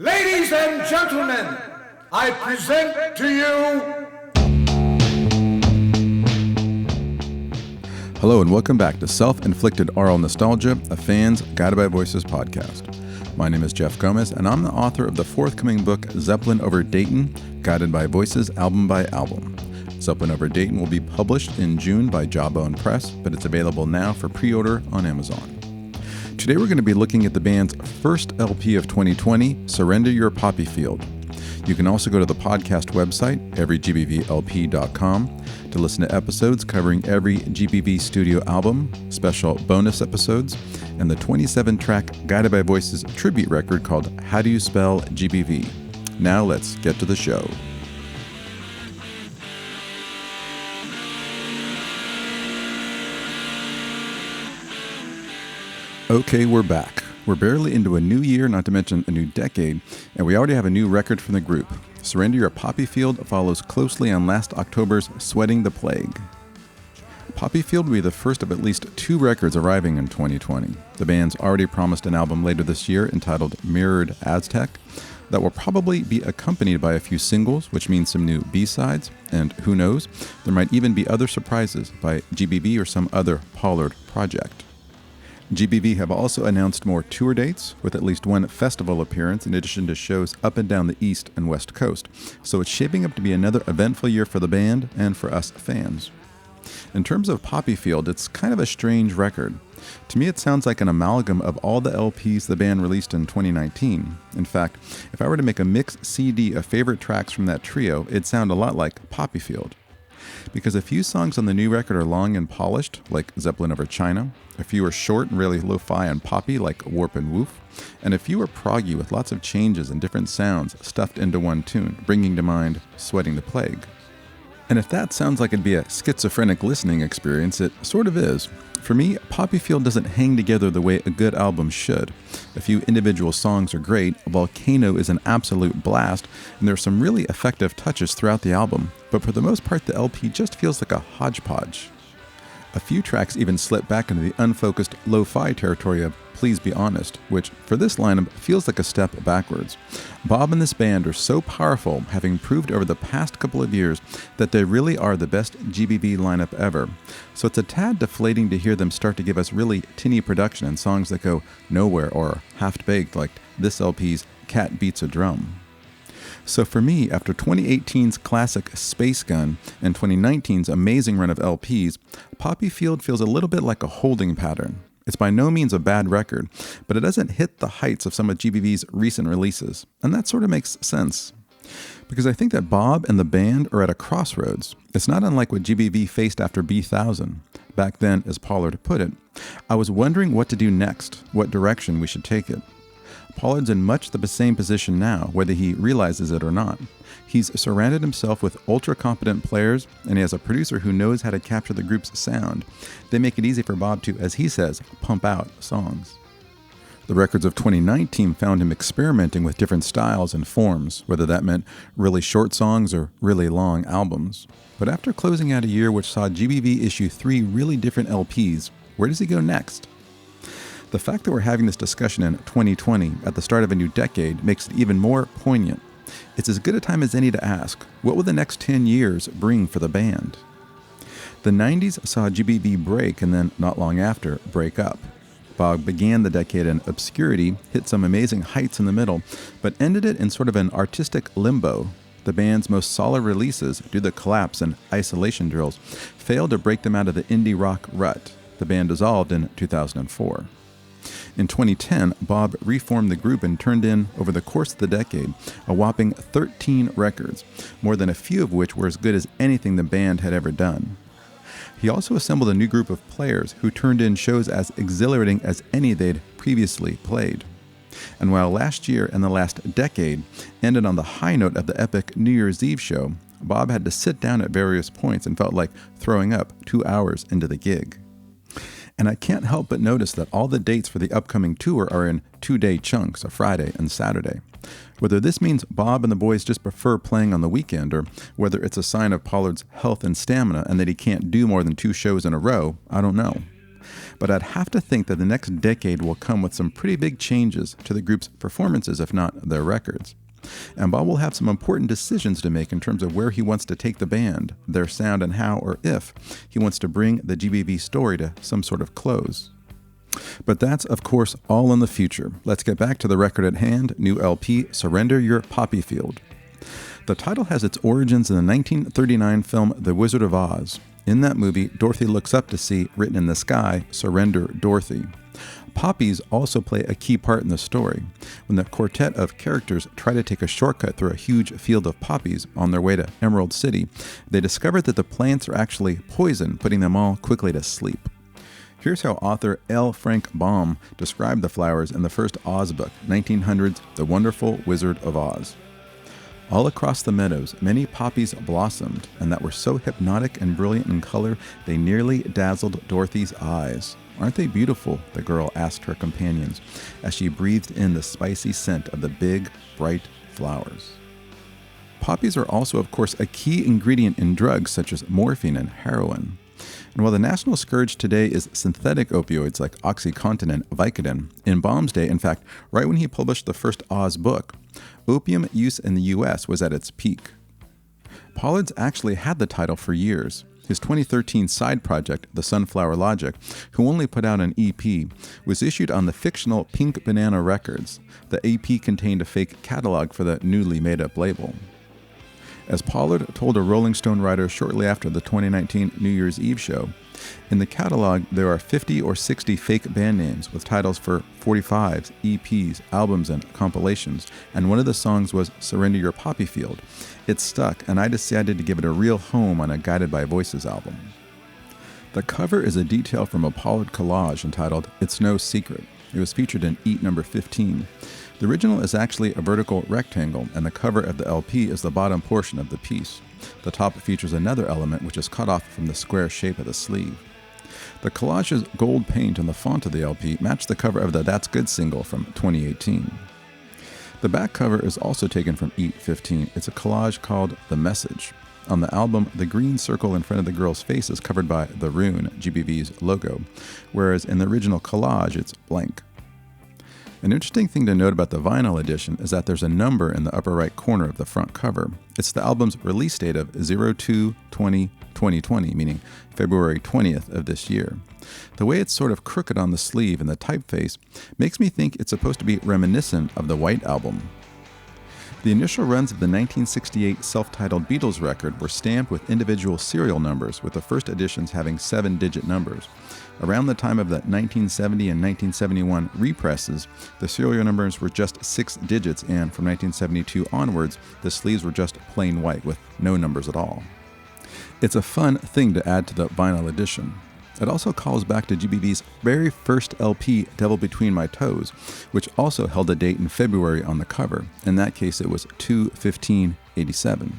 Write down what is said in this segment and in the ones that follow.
Ladies and gentlemen, I present to you... Hello and welcome back to Self-Inflicted Aural Nostalgia, a fan's Guided by Voices podcast. My name is Jeff Gomez, and I'm the author of the forthcoming book, Zeppelin over Dayton, Guided by Voices, album by album. Zeppelin over Dayton will be published in June by Jawbone Press, but it's available now for pre-order on Amazon. Today we're going to be looking at the band's first LP of 2020, Surrender Your Poppy Field. You can also go to the podcast website, everygbvlp.com, to listen to episodes covering every GBV studio album, special bonus episodes, and the 27-track Guided by Voices tribute record called How Do You Spell GBV? Now let's get to the show. Okay, we're back. We're barely into a new year, not to mention a new decade, and we already have a new record from the group. Surrender Your Poppy Field follows closely on last October's Sweating the Plague. Poppy Field will be the first of at least 2 records arriving in 2020. The band's already promised an album later this year entitled Mirrored Aztec that will probably be accompanied by a few singles, which means some new B-sides, and who knows, there might even be other surprises by GBV or some other Pollard project. GBV have also announced more tour dates, with at least one festival appearance in addition to shows up and down the East and West Coast, so it's shaping up to be another eventful year for the band and for us fans. In terms of Poppy Field, it's kind of a strange record. To me, it sounds like an amalgam of all the LPs the band released in 2019. In fact, if I were to make a mixed CD of favorite tracks from that trio, it'd sound a lot like Poppy Field. Because a few songs on the new record are long and polished, like Zeppelin over China, a few are short and really lo-fi and poppy, like Warp and Woof, and a few are proggy with lots of changes and different sounds stuffed into one tune, bringing to mind Sweating the Plague. And if that sounds like it'd be a schizophrenic listening experience, it sort of is. For me, Poppy Field doesn't hang together the way a good album should. A few individual songs are great, Volcano is an absolute blast, and there are some really effective touches throughout the album, but for the most part the LP just feels like a hodgepodge. A few tracks even slip back into the unfocused lo-fi territory of Please Be Honest, which, for this lineup, feels like a step backwards. Bob and this band are so powerful, having proved over the past couple of years that they really are the best GBV lineup ever. So it's a tad deflating to hear them start to give us really tinny production and songs that go nowhere or half-baked like this LP's Cat Beats a Drum. So for me, after 2018's classic Space Gun and 2019's amazing run of LPs, Poppy Field feels a little bit like a holding pattern. It's by no means a bad record, but it doesn't hit the heights of some of GBV's recent releases, and that sort of makes sense. Because I think that Bob and the band are at a crossroads. It's not unlike what GBV faced after B-1000. Back then, as Pollard put it, I was wondering what to do next, what direction we should take it. Pollard's in much the same position now, whether he realizes it or not. He's surrounded himself with ultra-competent players, and he has a producer who knows how to capture the group's sound. They make it easy for Bob to, as he says, pump out songs. The records of 2019 found him experimenting with different styles and forms, whether that meant really short songs or really long albums. But after closing out a year which saw GBV issue 3 really different LPs, where does he go next? The fact that we're having this discussion in 2020 at the start of a new decade makes it even more poignant. It's as good a time as any to ask, what will the next 10 years bring for the band? The 90s saw GBV break and then, not long after, break up. Bob began the decade in obscurity, hit some amazing heights in the middle, but ended it in sort of an artistic limbo. The band's most solid releases, due to the collapse and isolation drills, failed to break them out of the indie rock rut. The band dissolved in 2004. In 2010, Bob reformed the group and turned in, over the course of the decade, a whopping 13 records, more than a few of which were as good as anything the band had ever done. He also assembled a new group of players who turned in shows as exhilarating as any they'd previously played. And while last year and the last decade ended on the high note of the epic New Year's Eve show, Bob had to sit down at various points and felt like throwing up 2 hours into the gig. And I can't help but notice that all the dates for the upcoming tour are in 2-day chunks, a Friday and Saturday. Whether this means Bob and the boys just prefer playing on the weekend, or whether it's a sign of Pollard's health and stamina and that he can't do more than 2 shows in a row, I don't know. But I'd have to think that the next decade will come with some pretty big changes to the group's performances, if not their records. And Bob will have some important decisions to make in terms of where he wants to take the band, their sound, and how or if he wants to bring the GBV story to some sort of close. But that's, of course, all in the future. Let's get back to the record at hand, new LP, Surrender Your Poppy Field. The title has its origins in the 1939 film The Wizard of Oz. In that movie, Dorothy looks up to see, written in the sky, Surrender Dorothy. Poppies also play a key part in the story. When the quartet of characters try to take a shortcut through a huge field of poppies on their way to Emerald City, they discover that the plants are actually poison, putting them all quickly to sleep. Here's how author L. Frank Baum described the flowers in the first Oz book, 1900's The Wonderful Wizard of Oz. All across the meadows, many poppies blossomed, and that were so hypnotic and brilliant in color, they nearly dazzled Dorothy's eyes. Aren't they beautiful? The girl asked her companions as she breathed in the spicy scent of the big, bright flowers. Poppies are also, of course, a key ingredient in drugs such as morphine and heroin. And while the national scourge today is synthetic opioids like OxyContin and Vicodin, in Baum's day, in fact, right when he published the first Oz book, opium use in the U.S. was at its peak. Pollard's actually had the title for years. His 2013 side project, The Sunflower Logic, who only put out an EP, was issued on the fictional Pink Banana Records. The EP contained a fake catalog for the newly made-up label. As Pollard told a Rolling Stone writer shortly after the 2019 New Year's Eve show, in the catalog there are 50 or 60 fake band names with titles for 45s, EPs, albums, and compilations, and one of the songs was Surrender Your Poppy Field. It stuck, and I decided to give it a real home on a Guided by Voices album. The cover is a detail from a Pollard collage entitled It's No Secret. It was featured in Eat Number 15. The original is actually a vertical rectangle, and the cover of the LP is the bottom portion of the piece. The top features another element which is cut off from the square shape of the sleeve. The collage's gold paint and the font of the LP match the cover of the That's Good single from 2018. The back cover is also taken from Eat 15. It's a collage called The Message. On the album, the green circle in front of the girl's face is covered by the rune, GBV's logo, whereas in the original collage, it's blank. An interesting thing to note about the vinyl edition is that there's a number in the upper right corner of the front cover. It's the album's release date of 02/20/2020, meaning February 20th of this year. The way it's sort of crooked on the sleeve and the typeface makes me think it's supposed to be reminiscent of the White Album. The initial runs of the 1968 self-titled Beatles record were stamped with individual serial numbers, with the first editions having 7-digit numbers. Around the time of the 1970 and 1971 represses, the serial numbers were just 6 digits, and from 1972 onwards, the sleeves were just plain white with no numbers at all. It's a fun thing to add to the vinyl edition. It also calls back to GBV's very first LP, Devil Between My Toes, which also held a date in February on the cover. In that case, it was 2/15/87.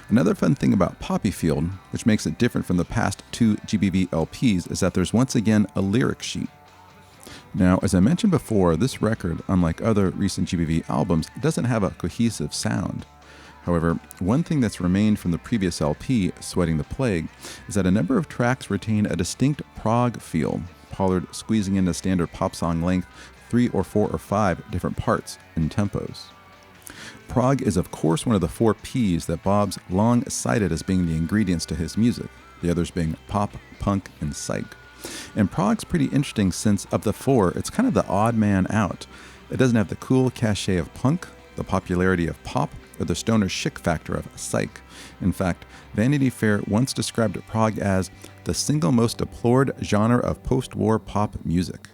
Another fun thing about Poppy Field, which makes it different from the past 2 GBV LPs, is that there's once again a lyric sheet. Now, as I mentioned before, this record, unlike other recent GBV albums, doesn't have a cohesive sound. However, one thing that's remained from the previous LP, Sweating the Plague, is that a number of tracks retain a distinct prog feel, Pollard squeezing into standard pop song length 3 or 4 or 5 different parts and tempos. Prog is of course one of the 4 P's that Bob's long cited as being the ingredients to his music, the others being pop, punk, and psych. And prog's pretty interesting since of the 4, it's kind of the odd man out. It doesn't have the cool cachet of punk, the popularity of pop, or the stoner chic factor of psych. In fact, Vanity Fair once described prog as the single most deplored genre of post-war pop music.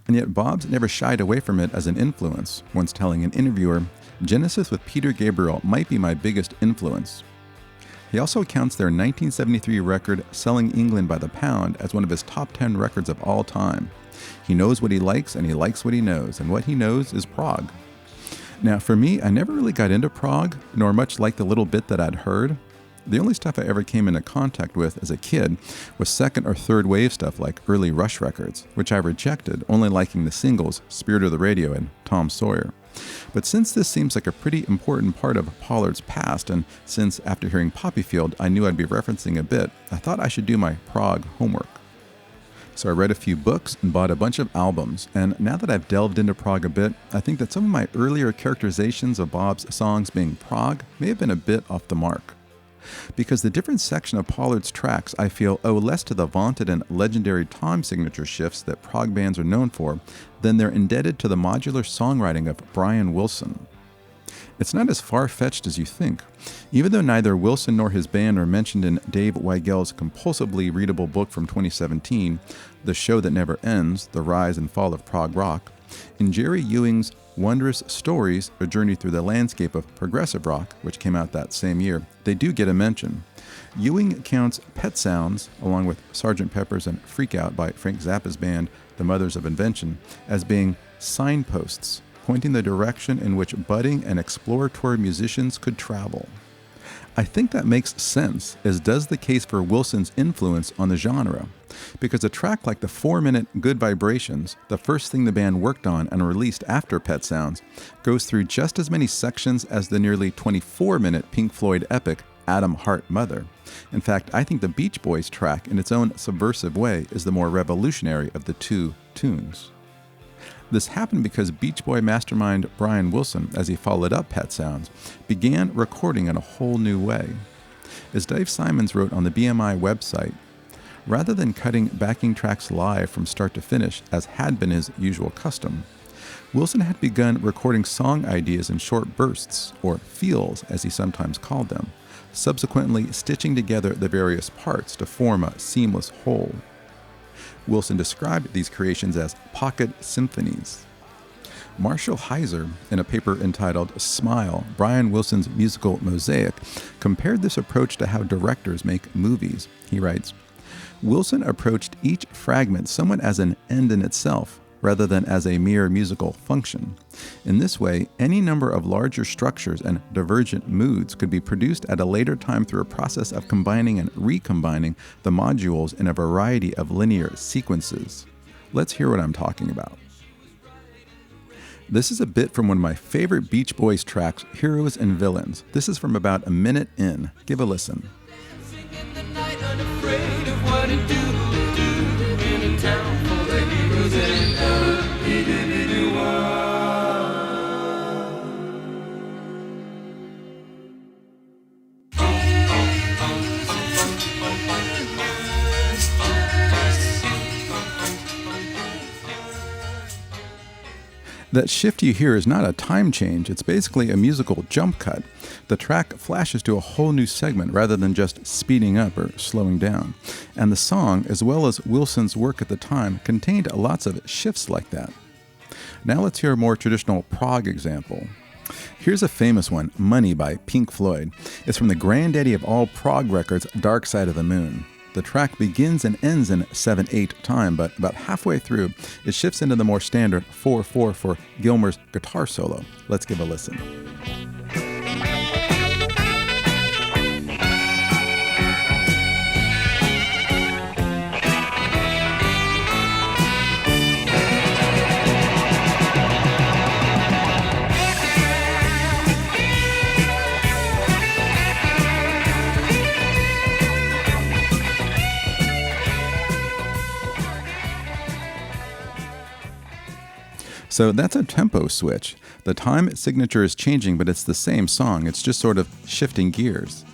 And yet Bob's never shied away from it as an influence, once telling an interviewer, "Genesis with Peter Gabriel might be my biggest influence." He also counts their 1973 record, Selling England by the Pound, as one of his top 10 records of all time. He knows what he likes, and he likes what he knows, and what he knows is prog. Now, for me, I never really got into prog, nor much like the little bit that I'd heard. The only stuff I ever came into contact with as a kid was second or third wave stuff like early Rush records, which I rejected, only liking the singles Spirit of the Radio and Tom Sawyer. But since this seems like a pretty important part of Pollard's past, and since after hearing Poppy Field I knew I'd be referencing a bit, I thought I should do my prog homework. So I read a few books and bought a bunch of albums, and now that I've delved into prog a bit, I think that some of my earlier characterizations of Bob's songs being prog may have been a bit off the mark. Because the different section of Pollard's tracks I feel owe less to the vaunted and legendary time signature shifts that prog bands are known for than they're indebted to the modular songwriting of Brian Wilson. It's not as far-fetched as you think. Even though neither Wilson nor his band are mentioned in Dave Weigel's compulsively readable book from 2017, The Show That Never Ends, The Rise and Fall of Prog Rock, in Jerry Ewing's Wondrous Stories, A Journey Through the Landscape of Progressive Rock, which came out that same year, they do get a mention. Ewing counts Pet Sounds, along with Sgt. Pepper's and Freak Out by Frank Zappa's band, The Mothers of Invention, as being signposts, pointing the direction in which budding and exploratory musicians could travel. I think that makes sense, as does the case for Wilson's influence on the genre, because a track like the 4-minute Good Vibrations, the first thing the band worked on and released after Pet Sounds, goes through just as many sections as the nearly 24-minute Pink Floyd epic Atom Heart Mother. In fact, I think the Beach Boys track, in its own subversive way, is the more revolutionary of the two tunes. This happened because Beach Boy mastermind Brian Wilson, as he followed up Pet Sounds, began recording in a whole new way. As Dave Simons wrote on the BMI website, rather than cutting backing tracks live from start to finish, as had been his usual custom, Wilson had begun recording song ideas in short bursts, or feels as he sometimes called them, subsequently stitching together the various parts to form a seamless whole. Wilson described these creations as pocket symphonies. Marshall Heiser, in a paper entitled Smile, Brian Wilson's Musical Mosaic, compared this approach to how directors make movies. He writes, Wilson approached each fragment somewhat as an end in itself, rather than as a mere musical function. In this way, any number of larger structures and divergent moods could be produced at a later time through a process of combining and recombining the modules in a variety of linear sequences. Let's hear what I'm talking about. This is a bit from one of my favorite Beach Boys tracks, Heroes and Villains. This is from about a minute in. Give a listen. That shift you hear is not a time change, it's basically a musical jump cut. The track flashes to a whole new segment rather than just speeding up or slowing down. And the song, as well as Wilson's work at the time, contained lots of shifts like that. Now let's hear a more traditional prog example. Here's a famous one, Money by Pink Floyd. It's from the granddaddy of all prog records, Dark Side of the Moon. The track begins and ends in 7/8 time, but about halfway through, it shifts into the more standard 4/4 for Gilmour's guitar solo. Let's give a listen. So that's a tempo switch. The time signature is changing, but it's the same song. It's just sort of shifting gears.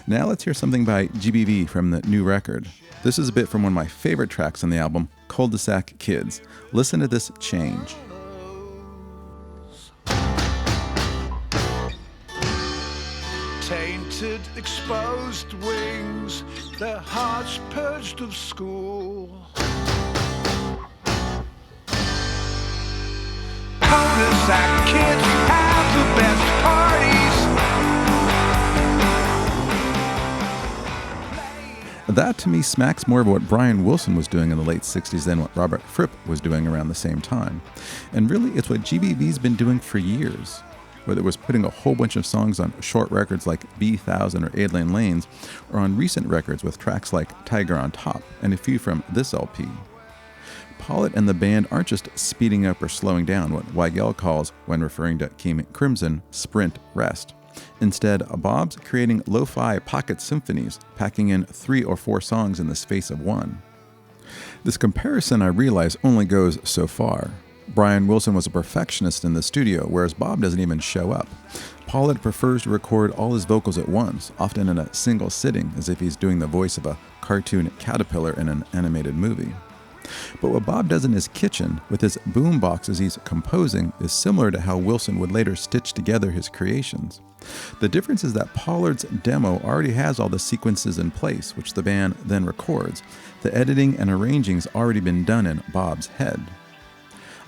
Now let's hear something by GBV from the new record. This is a bit from one of my favorite tracks on the album, Cul-de-sac Kids. Listen to this change. Tainted, exposed wings, their hearts purged of school. Cul-de-sac kids have the best parties. That to me smacks more of what Brian Wilson was doing in the late 60s than what Robert Fripp was doing around the same time. And really, it's what GBV's been doing for years. Whether it was putting a whole bunch of songs on short records like B-1000 or 8 Lane Lanes, or on recent records with tracks like Tiger on Top, and a few from this LP. Pollard and the band aren't just speeding up or slowing down what Weigel calls, when referring to King Crimson, sprint rest. Instead, Bob's creating lo-fi pocket symphonies, packing in 3 or 4 songs in the space of one. This comparison, I realize, only goes so far. Brian Wilson was a perfectionist in the studio, whereas Bob doesn't even show up. Pollard prefers to record all his vocals at once, often in a single sitting, as if he's doing the voice of a cartoon caterpillar in an animated movie. But what Bob does in his kitchen, with his boombox as he's composing, is similar to how Wilson would later stitch together his creations. The difference is that Pollard's demo already has all the sequences in place, which the band then records. The editing and arranging's already been done in Bob's head.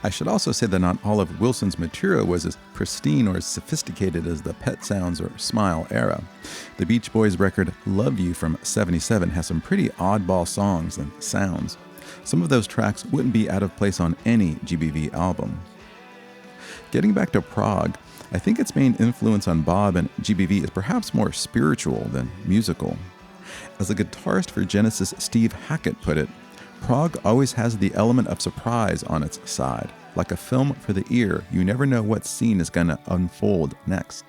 I should also say that not all of Wilson's material was as pristine or as sophisticated as the Pet Sounds or Smile era. The Beach Boys record Love You from '77 has some pretty oddball songs and sounds. Some of those tracks wouldn't be out of place on any GBV album. Getting back to prog, I think its main influence on Bob and GBV is perhaps more spiritual than musical. As the guitarist for Genesis Steve Hackett put it, prog always has the element of surprise on its side. Like a film for the ear, you never know what scene is going to unfold next.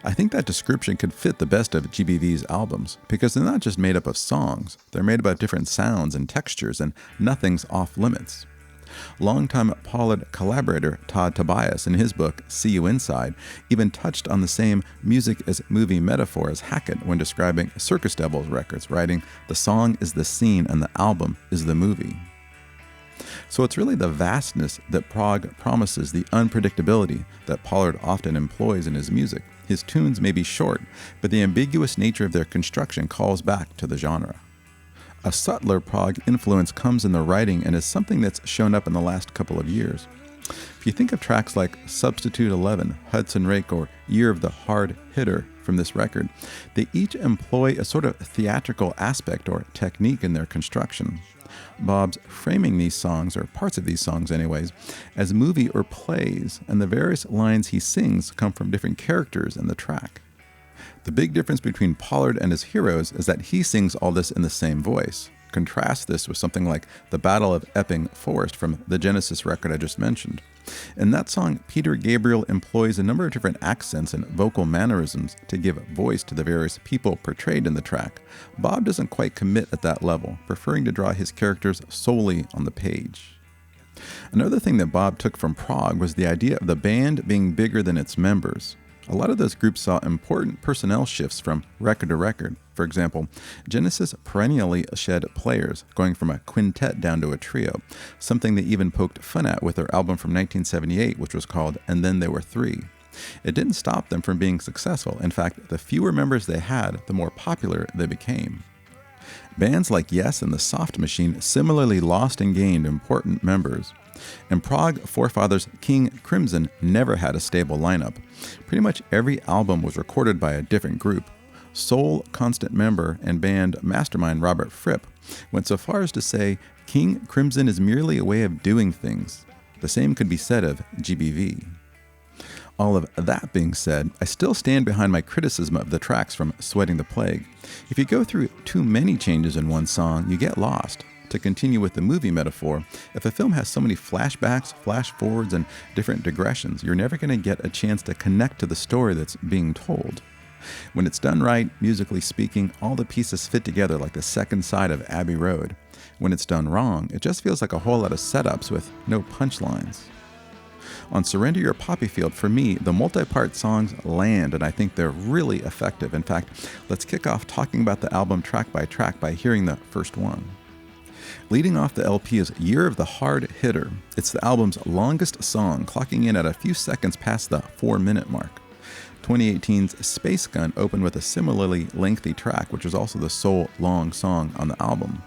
I think that description could fit the best of GBV's albums, because they're not just made up of songs, they're made up of different sounds and textures, and nothing's off limits. Longtime Pollard collaborator Todd Tobias, in his book See You Inside, even touched on the same music as movie metaphor as Hackett when describing Circus Devils records, writing, "The song is the scene and the album is the movie." So it's really the vastness that prog promises, the unpredictability that Pollard often employs in his music. His tunes may be short, but the ambiguous nature of their construction calls back to the genre. A subtler prog influence comes in the writing and is something that's shown up in the last couple of years. If you think of tracks like Substitute 11, Hudson Rake, or Year of the Hard Hitter from this record, they each employ a sort of theatrical aspect or technique in their construction. Bob's framing these songs, or parts of these songs anyways, as movie or plays, and the various lines he sings come from different characters in the track. The big difference between Pollard and his heroes is that he sings all this in the same voice. Contrast this with something like The Battle of Epping Forest from the Genesis record I just mentioned. In that song, Peter Gabriel employs a number of different accents and vocal mannerisms to give voice to the various people portrayed in the track. Bob doesn't quite commit at that level, preferring to draw his characters solely on the page. Another thing that Bob took from prog was the idea of the band being bigger than its members. A lot of those groups saw important personnel shifts from record to record. For example, Genesis perennially shed players, going from a quintet down to a trio, something they even poked fun at with their album from 1978, which was called And Then There Were Three. It didn't stop them from being successful. In fact, the fewer members they had, the more popular they became. Bands like Yes and the Soft Machine similarly lost and gained important members. In prog, forefathers King Crimson never had a stable lineup. Pretty much every album was recorded by a different group. Sole constant member and band mastermind Robert Fripp went so far as to say King Crimson is merely a way of doing things. The same could be said of GBV. All of that being said, I still stand behind my criticism of the tracks from Sweating the Plague. If you go through too many changes in one song, you get lost. To continue with the movie metaphor, if a film has so many flashbacks, flash forwards, and different digressions, you're never going to get a chance to connect to the story that's being told. When it's done right, musically speaking, all the pieces fit together like the second side of Abbey Road. When it's done wrong, it just feels like a whole lot of setups with no punchlines. On Surrender Your Poppy Field, for me, the multi-part songs land, and I think they're really effective. In fact, let's kick off talking about the album track by track by hearing the first one. Leading off the LP is Year of the Hard Hitter. It's the album's longest song, clocking in at a few seconds past the 4-minute mark. 2018's Space Gun opened with a similarly lengthy track, which was also the sole long song on the album.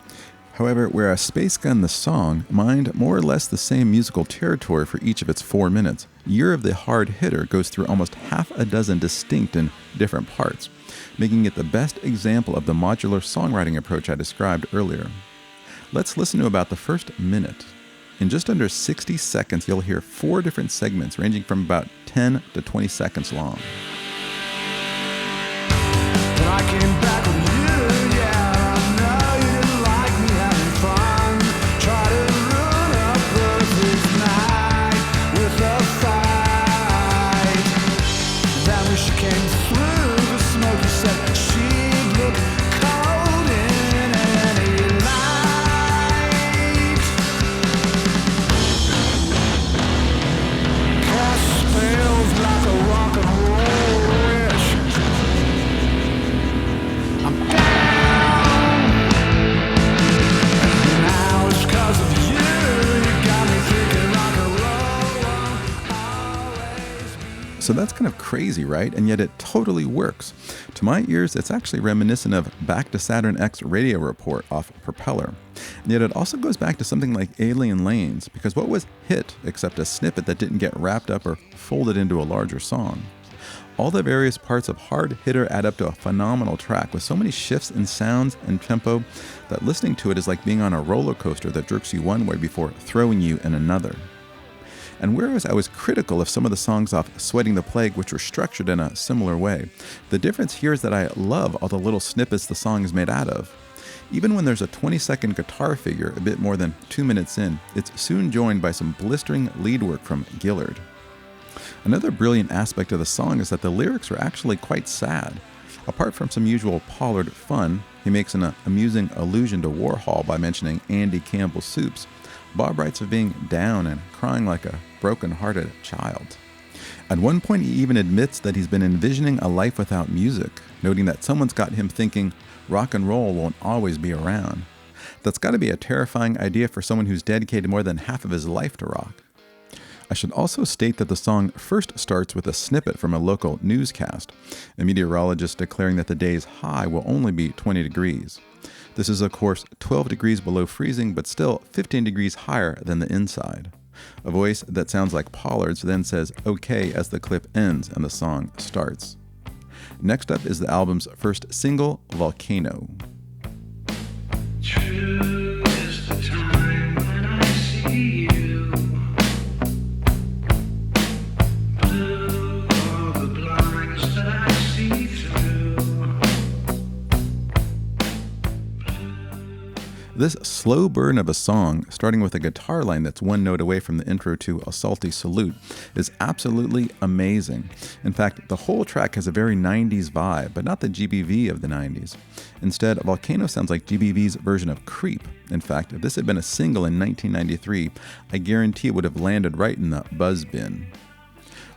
However, whereas Space Gun the song mined more or less the same musical territory for each of its 4 minutes, Year of the Hard Hitter goes through almost half a dozen distinct and different parts, making it the best example of the modular songwriting approach I described earlier. Let's listen to about the first minute. In just under 60 seconds, you'll hear 4 different segments ranging from about 10 to 20 seconds long. When I came back with you, yeah, I know you didn't like me having fun. Try to ruin a perfect night with a fight. Then when she came through the smoke, you said she'd look cold in any light. So that's kind of crazy, right? And yet it totally works. To my ears, it's actually reminiscent of Back to Saturn X Radio Report off Propeller. And yet it also goes back to something like Alien Lanes, because what was Hit except a snippet that didn't get wrapped up or folded into a larger song? All the various parts of Hard Hitter add up to a phenomenal track with so many shifts in sounds and tempo that listening to it is like being on a roller coaster that jerks you one way before throwing you in another. And whereas I was critical of some of the songs off Sweating the Plague, which were structured in a similar way, the difference here is that I love all the little snippets the song is made out of. Even when there's a 20-second guitar figure a bit more than 2 minutes in, it's soon joined by some blistering lead work from Gillard. Another brilliant aspect of the song is that the lyrics are actually quite sad. Apart from some usual Pollard fun, he makes an amusing allusion to Warhol by mentioning Andy Campbell's soups. Bob writes of being down and crying like a broken-hearted child. At one point, he even admits that he's been envisioning a life without music, noting that someone's got him thinking rock and roll won't always be around. That's got to be a terrifying idea for someone who's dedicated more than half of his life to rock. I should also state that the song first starts with a snippet from a local newscast, a meteorologist declaring that the day's high will only be 20 degrees. This is, of course, 12 degrees below freezing, but still 15 degrees higher than the inside. A voice that sounds like Pollard's then says "okay" as the clip ends and the song starts. Next up is the album's first single, Volcano. True is the time when I see you. Blue are the blinds that I see through. This slow burn of a song, starting with a guitar line that's one note away from the intro to A Salty Salute, is absolutely amazing. In fact, the whole track has a very 90s vibe, but not the GBV of the 90s. Instead, Volcano sounds like GBV's version of Creep. In fact, if this had been a single in 1993, I guarantee it would have landed right in the buzz bin.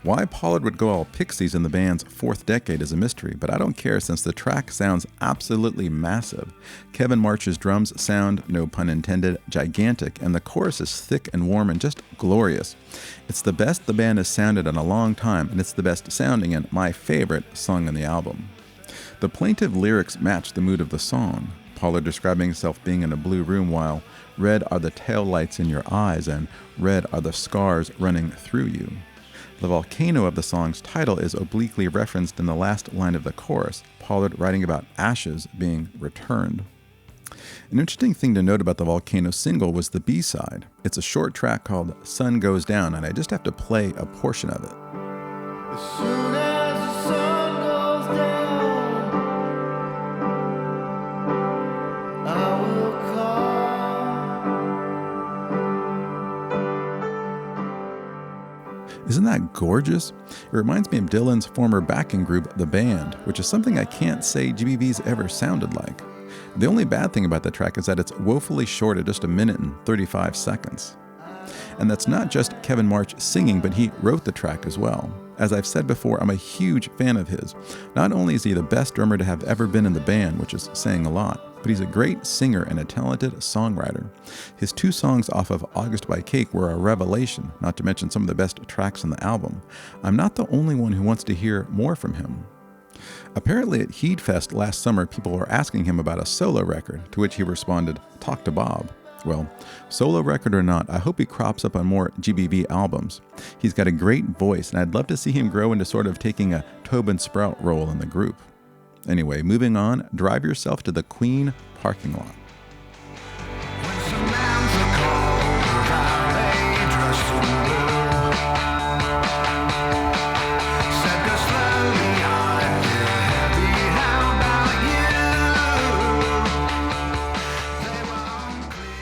Why Pollard would go all Pixies in the band's fourth decade is a mystery, but I don't care since the track sounds absolutely massive. Kevin March's drums sound, no pun intended, gigantic, and the chorus is thick and warm and just glorious. It's the best the band has sounded in a long time, and it's the best sounding and my favorite song on the album. The plaintive lyrics match the mood of the song. Pollard describing himself being in a blue room while red are the taillights in your eyes and red are the scars running through you. The volcano of the song's title is obliquely referenced in the last line of the chorus, Pollard writing about ashes being returned. An interesting thing to note about the Volcano single was the B-side. It's a short track called Sun Goes Down, and I just have to play a portion of it. As soon as the sun goes down, I will call. Isn't that gorgeous? It reminds me of Dylan's former backing group, The Band, which is something I can't say GBV's ever sounded like. The only bad thing about the track is that it's woefully short at just 1 minute and 35 seconds. And that's not just Kevin March singing, but he wrote the track as well. As I've said before, I'm a huge fan of his. Not only is he the best drummer to have ever been in the band, which is saying a lot, but he's a great singer and a talented songwriter. His 2 songs off of August by Cake were a revelation, not to mention some of the best tracks on the album. I'm not the only one who wants to hear more from him. Apparently at Heedfest last summer, people were asking him about a solo record, to which he responded, "Talk to Bob." Well, solo record or not, I hope he crops up on more GBV albums. He's got a great voice, and I'd love to see him grow into sort of taking a Tobin Sprout role in the group. Anyway, moving on, drive yourself to the Queen parking lot. When Samantha called her valet dressed in blue, said go slowly, I'm heavy, how about you? They were unclear.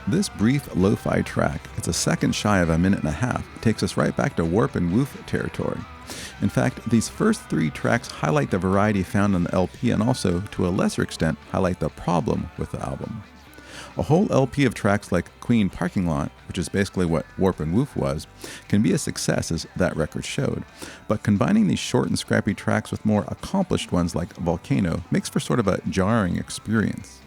This brief lo-fi track, it's a second shy of 1.5 minutes, takes us right back to warp and woof territory. In fact, these first 3 tracks highlight the variety found on the LP and also, to a lesser extent, highlight the problem with the album. A whole LP of tracks like Queen Parking Lot, which is basically what Warp and Woof was, can be a success as that record showed. But combining these short and scrappy tracks with more accomplished ones like Volcano makes for sort of a jarring experience.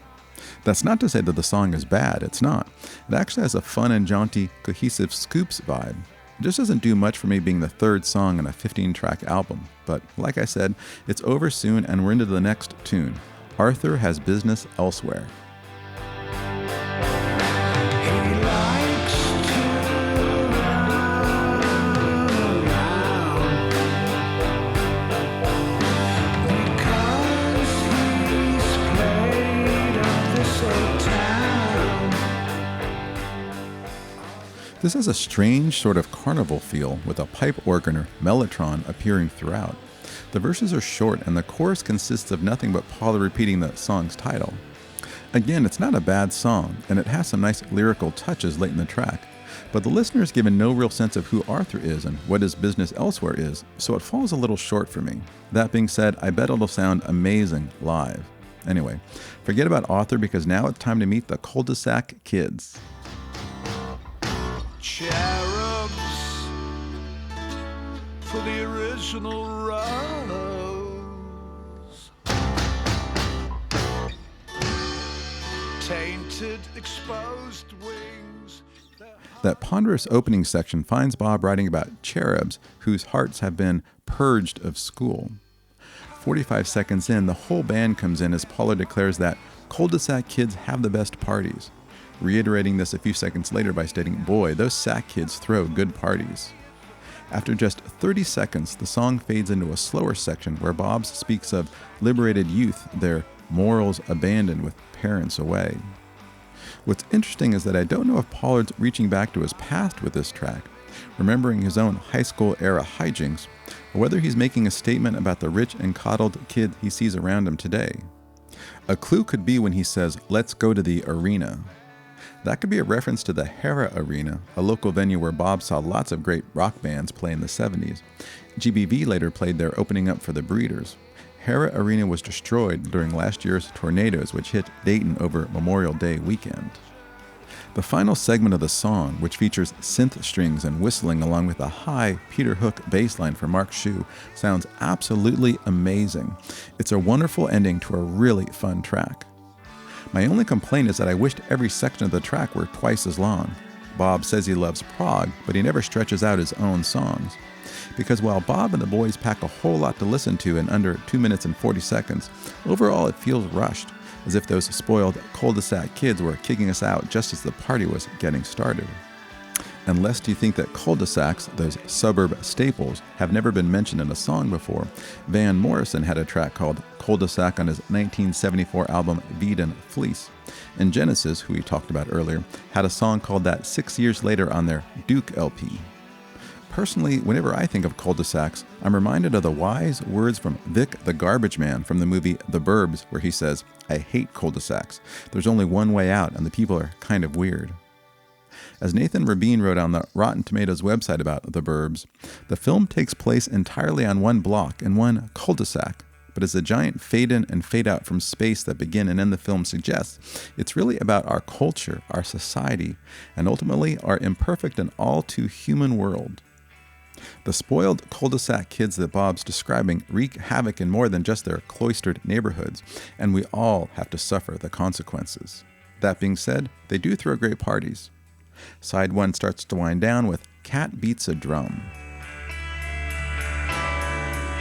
That's not to say that the song is bad, it's not. It actually has a fun and jaunty, cohesive Scoops vibe. It just doesn't do much for me being the third song on a 15-track album, but like I said, it's over soon and we're into the next tune. Arthur Has Business Elsewhere. This has a strange sort of carnival feel with a pipe organ or mellotron appearing throughout. The verses are short and the chorus consists of nothing but Paula repeating the song's title. Again, it's not a bad song and it has some nice lyrical touches late in the track, but the listener is given no real sense of who Arthur is and what his business elsewhere is, so it falls a little short for me. That being said, I bet it'll sound amazing live. Anyway, forget about Arthur because now it's time to meet the Cul-de-sac Kids. Cherubs for the original rose, tainted, exposed wings. That ponderous opening section finds Bob writing about cherubs whose hearts have been purged of school. 45 seconds in, the whole band comes in as Paula declares that cul-de-sac kids have the best parties, reiterating this a few seconds later by stating, "Boy, those sack kids throw good parties." After just 30 seconds, the song fades into a slower section where Bob speaks of liberated youth, their morals abandoned with parents away. What's interesting is that I don't know if Pollard's reaching back to his past with this track, remembering his own high school era hijinks, or whether he's making a statement about the rich and coddled kid he sees around him today. A clue could be when he says, "Let's go to the arena." That could be a reference to the Hera Arena, a local venue where Bob saw lots of great rock bands play in the 70s. GBV later played there opening up for the Breeders. Hera Arena was destroyed during last year's tornadoes which hit Dayton over Memorial Day weekend. The final segment of the song, which features synth strings and whistling along with a high Peter Hook bass line from Mark Shue, sounds absolutely amazing. It's a wonderful ending to a really fun track. My only complaint is that I wished every section of the track were twice as long. Bob says he loves prog, but he never stretches out his own songs. Because while Bob and the boys pack a whole lot to listen to in under 2 minutes and 40 seconds, overall it feels rushed, as if those spoiled cul-de-sac kids were kicking us out just as the party was getting started. And lest you think that cul-de-sacs, those suburb staples, have never been mentioned in a song before, Van Morrison had a track called Cul-de-sac on his 1974 album Veed Fleece. And Genesis, who we talked about earlier, had a song called that 6 years later on their Duke LP. Personally, whenever I think of cul-de-sacs, I'm reminded of the wise words from Vic the Garbage Man from the movie The Burbs, where he says, "I hate cul-de-sacs. There's only one way out and the people are kind of weird." As Nathan Rabin wrote on the Rotten Tomatoes website about The Burbs, the film takes place entirely on one block in one cul-de-sac, but as the giant fade-in and fade-out from space that begin and end the film suggests, it's really about our culture, our society, and ultimately our imperfect and all too human world. The spoiled cul-de-sac kids that Bob's describing wreak havoc in more than just their cloistered neighborhoods, and we all have to suffer the consequences. That being said, they do throw great parties. Side 1 starts to wind down with Cat Beats a Drum.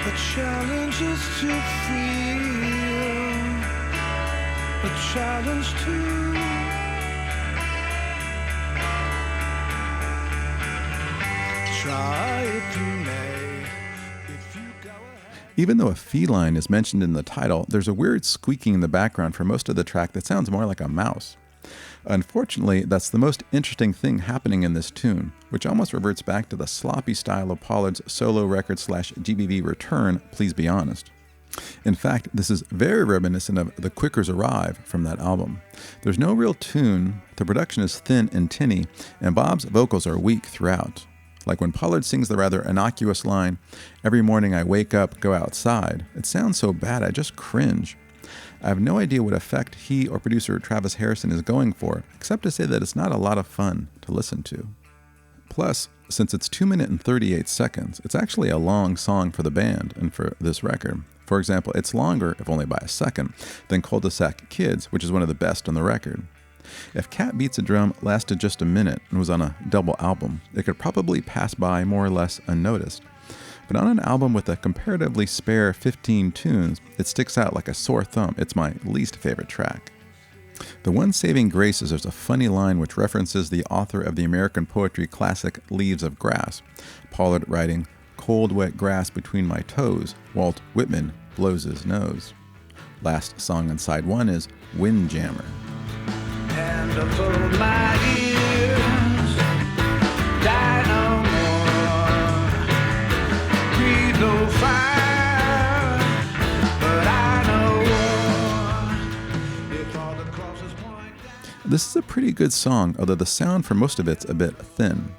The challenge is to feel, a challenge to try if you may, if you go ahead. Even though a feline is mentioned in the title, there's a weird squeaking in the background for most of the track that sounds more like a mouse. Unfortunately, that's the most interesting thing happening in this tune, which almost reverts back to the sloppy style of Pollard's solo record /GBV return, Please Be Honest. In fact, this is very reminiscent of The Quakers Arrive from that album. There's no real tune, the production is thin and tinny, and Bob's vocals are weak throughout. Like when Pollard sings the rather innocuous line, "Every morning I wake up, go outside," it sounds so bad I just cringe. I have no idea what effect he or producer Travis Harrison is going for, except to say that it's not a lot of fun to listen to. Plus, since it's 2 minutes and 38 seconds, it's actually a long song for the band and for this record. For example, it's longer, if only by a second, than Cul-de-sac Kids, which is one of the best on the record. If Cat Beats a Drum lasted just a minute and was on a double album, it could probably pass by more or less unnoticed. But on an album with a comparatively spare 15 tunes, it sticks out like a sore thumb. It's my least favorite track. The one saving grace is there's a funny line which references the author of the American poetry classic Leaves of Grass, Pollard writing, "Cold wet grass between my toes, Walt Whitman blows his nose." Last song on side 1 is Windjammer. And above my ears, die no more. Breathe no fire, but I know war. If all the crosses point down. This is a pretty good song, although the sound for most of it's a bit thin.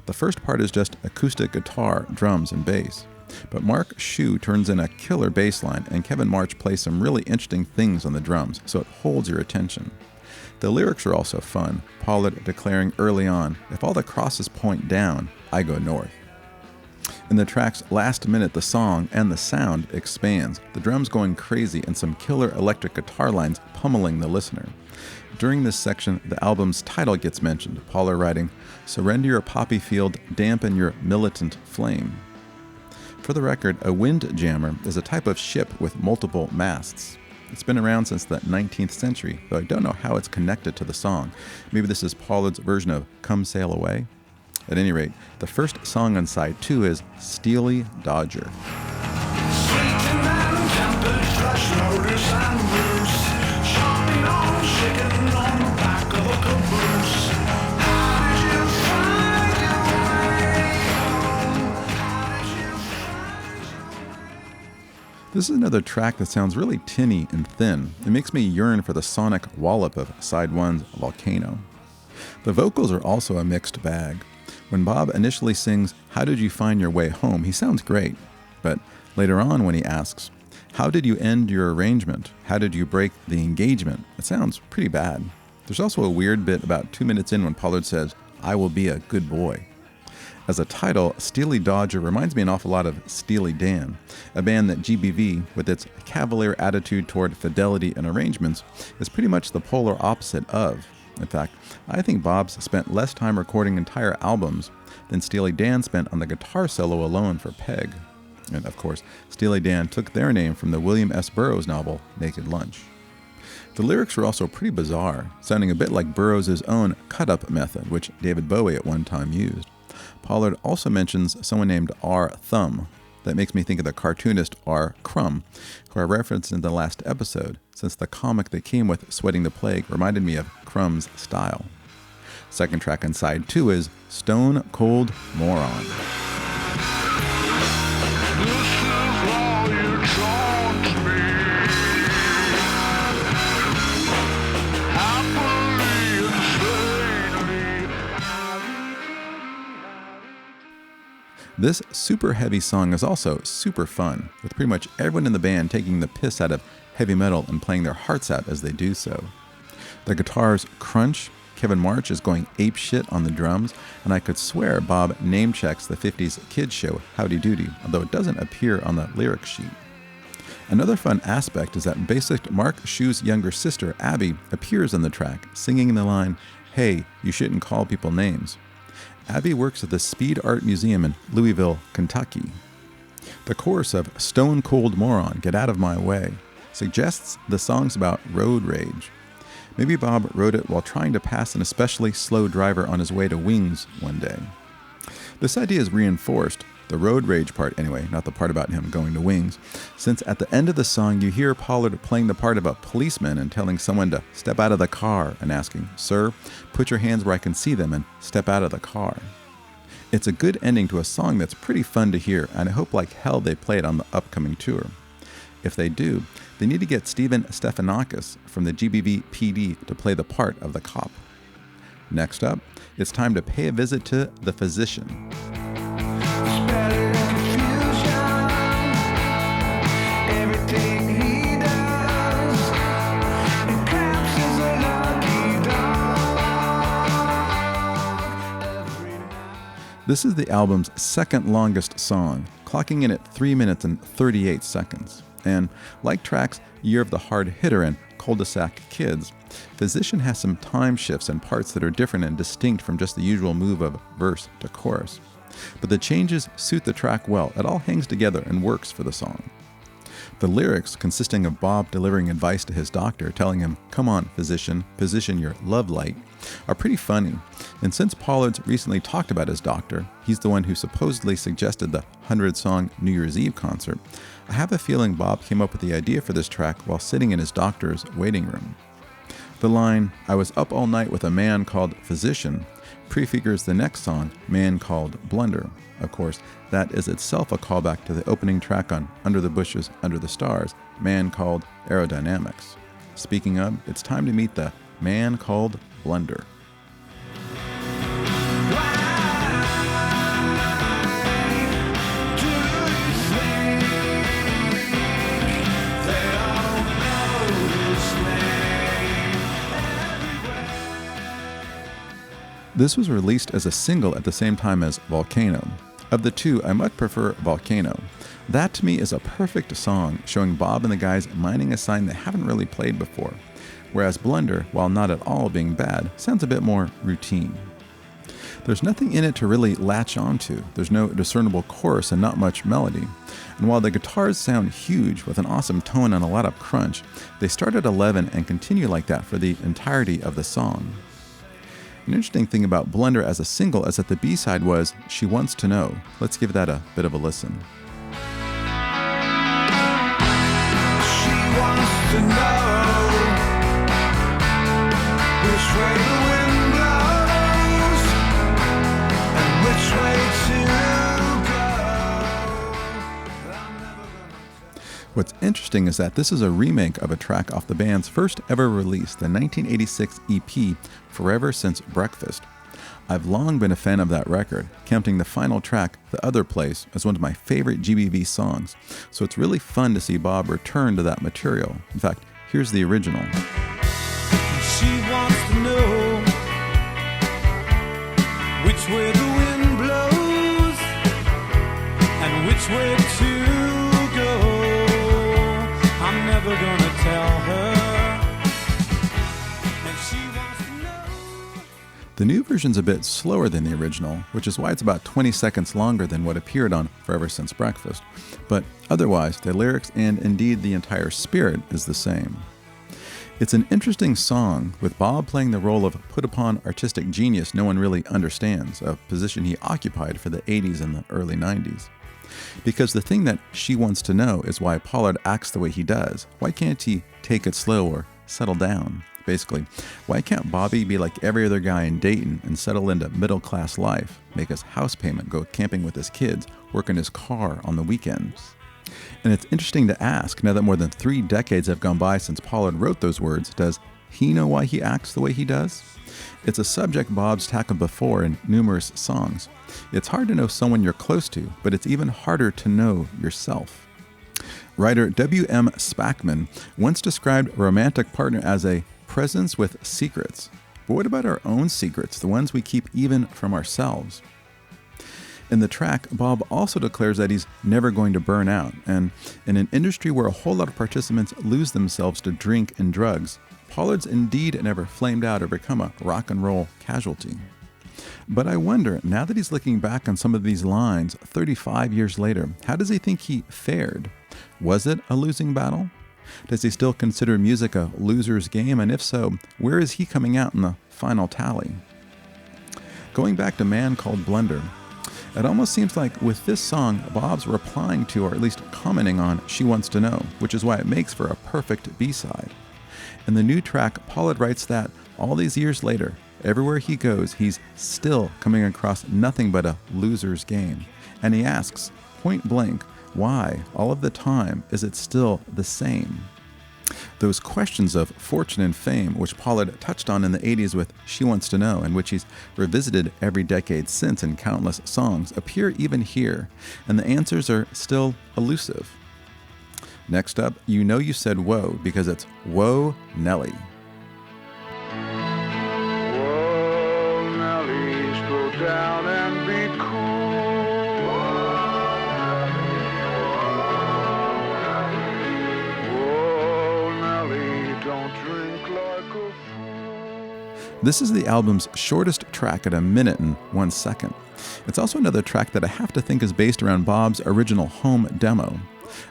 The first part is just acoustic guitar, drums, and bass. But Mark Shue turns in a killer bass line, and Kevin March plays some really interesting things on the drums, so it holds your attention. The lyrics are also fun, Pollard declaring early on, "If all the crosses point down, I go north." In the track's last minute, the song and the sound expands, the drums going crazy and some killer electric guitar lines pummeling the listener. During this section, the album's title gets mentioned, Pollard writing, "Surrender your poppy field, dampen your militant flame." For the record, a windjammer is a type of ship with multiple masts. It's been around since the 19th century, though I don't know how it's connected to the song. Maybe this is Pollard's version of Come Sail Away? At any rate, the first song on side 2 is Steely Dodger. This is another track that sounds really tinny and thin. It makes me yearn for the sonic wallop of side 1's Volcano. The vocals are also a mixed bag. When Bob initially sings, "How did you find your way home?" he sounds great. But later on when he asks, "How did you end your arrangement? How did you break the engagement?" it sounds pretty bad. There's also a weird bit about 2 minutes in when Pollard says, "I will be a good boy." As a title, Steely Dodger reminds me an awful lot of Steely Dan, a band that GBV, with its cavalier attitude toward fidelity and arrangements, is pretty much the polar opposite of. In fact, I think Bob's spent less time recording entire albums than Steely Dan spent on the guitar solo alone for Peg. And of course, Steely Dan took their name from the William S. Burroughs novel Naked Lunch. The lyrics were also pretty bizarre, sounding a bit like Burroughs' own cut-up method, which David Bowie at one time used. Pollard also mentions someone named R. Thumb. That makes me think of the cartoonist R. Crumb, who I referenced in the last episode, since the comic that came with Sweating the Plague reminded me of Crumb's style. Second track on side 2 is Stone Cold Moron. This super heavy song is also super fun, with pretty much everyone in the band taking the piss out of heavy metal and playing their hearts out as they do so. The guitars crunch, Kevin March is going apeshit on the drums, and I could swear Bob name checks the 50s kids show Howdy Doody, although it doesn't appear on the lyric sheet. Another fun aspect is that bassist Mark Shue's younger sister, Abby, appears on the track, singing the line, "Hey, you shouldn't call people names." Abby works at the Speed Art Museum in Louisville, Kentucky. The chorus of Stone Cold Moron, Get Out of My Way, suggests the song's about road rage. Maybe Bob wrote it while trying to pass an especially slow driver on his way to Wings one day. This idea is reinforced, the road rage part anyway, not the part about him going to Wings, since at the end of the song you hear Pollard playing the part of a policeman and telling someone to step out of the car and asking, "Sir, put your hands where I can see them and step out of the car." It's a good ending to a song that's pretty fun to hear, and I hope like hell they play it on the upcoming tour. If they do, they need to get Steven Stephanakis from the GBV PD to play the part of the cop. Next up, it's time to pay a visit to the physician. This is the album's second longest song, clocking in at 3 minutes and 38 seconds. And like tracks Year of the Hard Hitter and Cul-de-sac Kids, Physician has some time shifts and parts that are different and distinct from just the usual move of verse to chorus. But the changes suit the track well. It all hangs together and works for the song. The lyrics, consisting of Bob delivering advice to his doctor, telling him, "Come on, physician, position your love light," are pretty funny. And since Pollard's recently talked about his doctor, he's the one who supposedly suggested the 100-song New Year's Eve concert, I have a feeling Bob came up with the idea for this track while sitting in his doctor's waiting room. The line, "I was up all night with a man called Physician," prefigures the next song, "Man Called Blunder." Of course, that is itself a callback to the opening track on Under the Bushes, Under the Stars, Man Called Aerodynamics. Speaking of, it's time to meet the Man Called Blunder. This was released as a single at the same time as Volcano. Of the two, I much prefer Volcano. That to me is a perfect song, showing Bob and the guys mining a sign they haven't really played before. Whereas Blunder, while not at all being bad, sounds a bit more routine. There's nothing in it to really latch onto. There's no discernible chorus and not much melody. And while the guitars sound huge with an awesome tone and a lot of crunch, they start at 11 and continue like that for the entirety of the song. An interesting thing about Blunder as a single is that the B-side was She Wants to Know. Let's give that a bit of a listen. She wants to know which way the wind blows and which way to go. I'm never gonna... What's interesting is that this is a remake of a track off the band's first ever release, the 1986 EP, Forever Since Breakfast. I've long been a fan of that record, counting the final track, The Other Place, as one of my favorite GBV songs, so it's really fun to see Bob return to that material. In fact, here's the original. She wants to know which way the wind blows and which way to go. I'm never gonna tell her. And she wants to know. The new version's a bit slower than the original, which is why it's about 20 seconds longer than what appeared on Forever Since Breakfast. But otherwise, the lyrics and indeed the entire spirit is the same. It's an interesting song, with Bob playing the role of put-upon artistic genius no one really understands, a position he occupied for the 80s and the early 90s. Because the thing that she wants to know is why Pollard acts the way he does. Why can't he take it slow or settle down? Basically, why can't Bobby be like every other guy in Dayton and settle into middle-class life, make his house payment, go camping with his kids, work in his car on the weekends? And it's interesting to ask, now that more than 3 decades have gone by since Pollard wrote those words, does he know why he acts the way he does? It's a subject Bob's tackled before in numerous songs. It's hard to know someone you're close to, but it's even harder to know yourself. Writer W.M. Spackman once described a romantic partner as a presence with secrets. But what about our own secrets, the ones we keep even from ourselves? In the track, Bob also declares that he's never going to burn out, and in an industry where a whole lot of participants lose themselves to drink and drugs, Pollard's indeed never flamed out or become a rock and roll casualty. But I wonder, now that he's looking back on some of these lines 35 years later, how does he think he fared? Was it a losing battle? Does he still consider music a loser's game? And if so, where is he coming out in the final tally? Going back to Man Called Blunder, it almost seems like with this song, Bob's replying to, or at least commenting on, She Wants to Know, which is why it makes for a perfect B-side. In the new track, Pollard writes that, all these years later, everywhere he goes, he's still coming across nothing but a loser's game. And he asks, point blank, why, all of the time, is it still the same? Those questions of fortune and fame, which Pollard touched on in the 80s with She Wants to Know, and which he's revisited every decade since in countless songs, appear even here, and the answers are still elusive. Next up, you know you said whoa, because it's Whoa, Nelly. Whoa, Nelly, slow down and be cool. Whoa, Nelly, don't drink like a This is the album's shortest track at 1 minute and 1 second. It's also another track that I have to think is based around Bob's original home demo.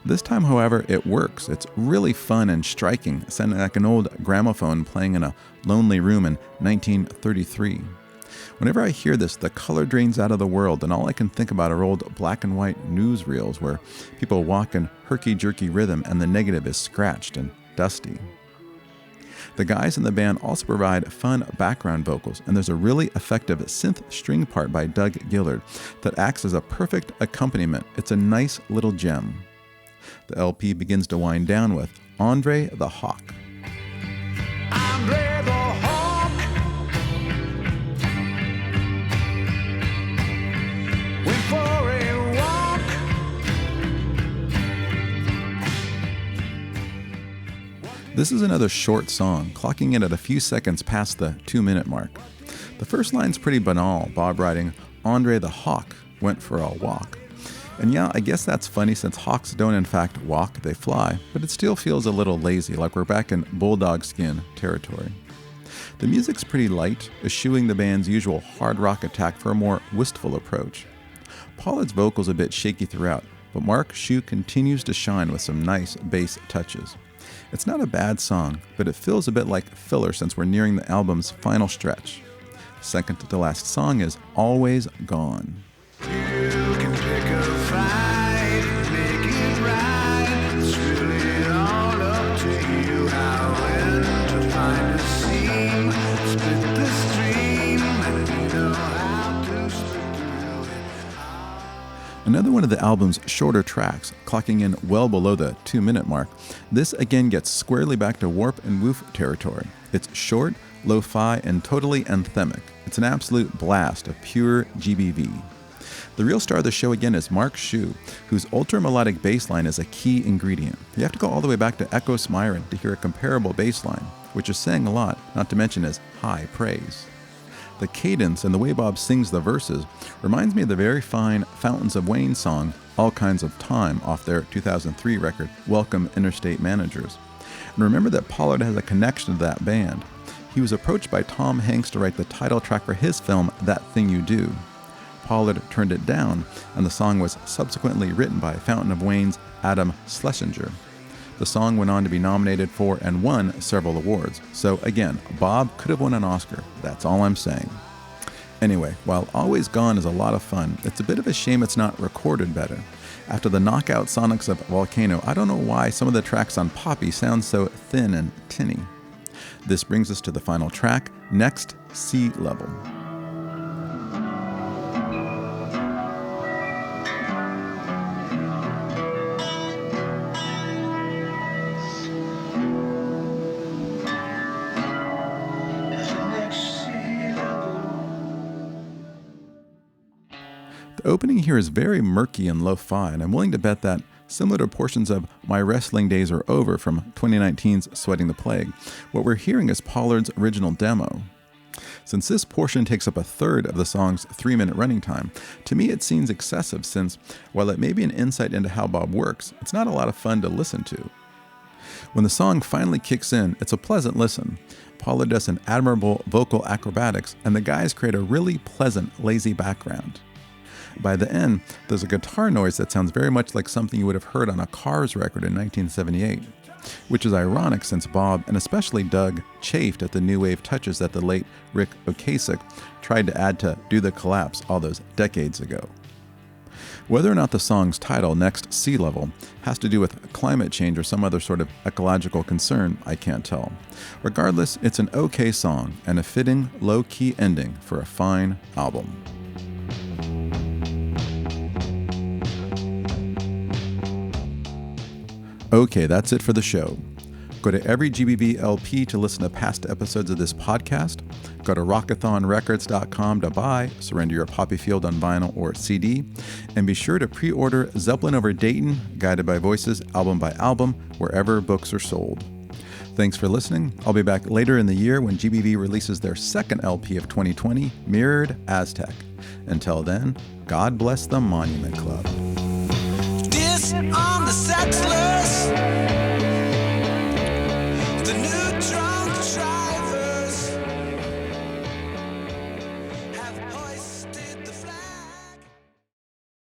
This time, however, it works. It's really fun and striking, sounding like an old gramophone playing in a lonely room in 1933. Whenever I hear this, the color drains out of the world, and all I can think about are old black and white newsreels where people walk in herky-jerky rhythm and the negative is scratched and dusty. The guys in the band also provide fun background vocals, and there's a really effective synth string part by Doug Gillard that acts as a perfect accompaniment. It's a nice little gem. The LP begins to wind down with Andre the Hawk. Andre the Hawk went for a walk. This is another short song, clocking in at a few seconds past the 2-minute mark. The first line's pretty banal, Bob writing, Andre the Hawk went for a walk. And yeah, I guess that's funny since hawks don't in fact walk, they fly, but it still feels a little lazy, like we're back in bulldog skin territory. The music's pretty light, eschewing the band's usual hard rock attack for a more wistful approach. Pollard's vocals a bit shaky throughout, but Mark Shue continues to shine with some nice bass touches. It's not a bad song, but it feels a bit like filler since we're nearing the album's final stretch. Second to the last song is Always Gone. You can pick a fight, make it right. It's really all up to you. How when to find a seam, split the stream, and you know how to split through it. Another one of the album's shorter tracks, clocking in well below the 2-minute mark. This again gets squarely back to warp and woof territory. It's short, lo-fi, and totally anthemic. It's an absolute blast of pure GBV. The real star of the show again is Mark Shue, whose ultra-melodic bass line is a key ingredient. You have to go all the way back to Echo Smyron to hear a comparable bass line, which is saying a lot, not to mention his high praise. The cadence and the way Bob sings the verses reminds me of the very fine Fountains of Wayne song, All Kinds of Time, off their 2003 record, Welcome Interstate Managers. And remember that Pollard has a connection to that band. He was approached by Tom Hanks to write the title track for his film, That Thing You Do. Pollard turned it down, and the song was subsequently written by Fountain of Wayne's Adam Schlesinger. The song went on to be nominated for and won several awards. So again, Bob could have won an Oscar. That's all I'm saying. Anyway, while Always Gone is a lot of fun, it's a bit of a shame it's not recorded better. After the knockout sonics of Volcano, I don't know why some of the tracks on Poppy sound so thin and tinny. This brings us to the final track, Next Sea Level. The opening here is very murky and lo-fi, and I'm willing to bet that, similar to portions of My Wrestling Days Are Over from 2019's Sweating the Plague, what we're hearing is Pollard's original demo. Since this portion takes up a third of the song's 3-minute running time, to me it seems excessive since, while it may be an insight into how Bob works, it's not a lot of fun to listen to. When the song finally kicks in, it's a pleasant listen. Pollard does an admirable vocal acrobatics, and the guys create a really pleasant, lazy background. By the end, there's a guitar noise that sounds very much like something you would have heard on a Cars record in 1978, which is ironic since Bob, and especially Doug, chafed at the new wave touches that the late Rick Ocasek tried to add to Do the Collapse all those decades ago. Whether or not the song's title, Next Sea Level, has to do with climate change or some other sort of ecological concern, I can't tell. Regardless, it's an okay song and a fitting, low-key ending for a fine album. Okay, that's it for the show. Go to every GBV LP to listen to past episodes of this podcast. Go to rockathonrecords.com to buy Surrender Your Poppy Field on vinyl or CD. And be sure to pre-order Zeppelin over Dayton, Guided by Voices, album by album, wherever books are sold. Thanks for listening. I'll be back later in the year when GBV releases their second LP of 2020, Mirrored Aztec. Until then, God bless the Monument Club. On the sex list, the new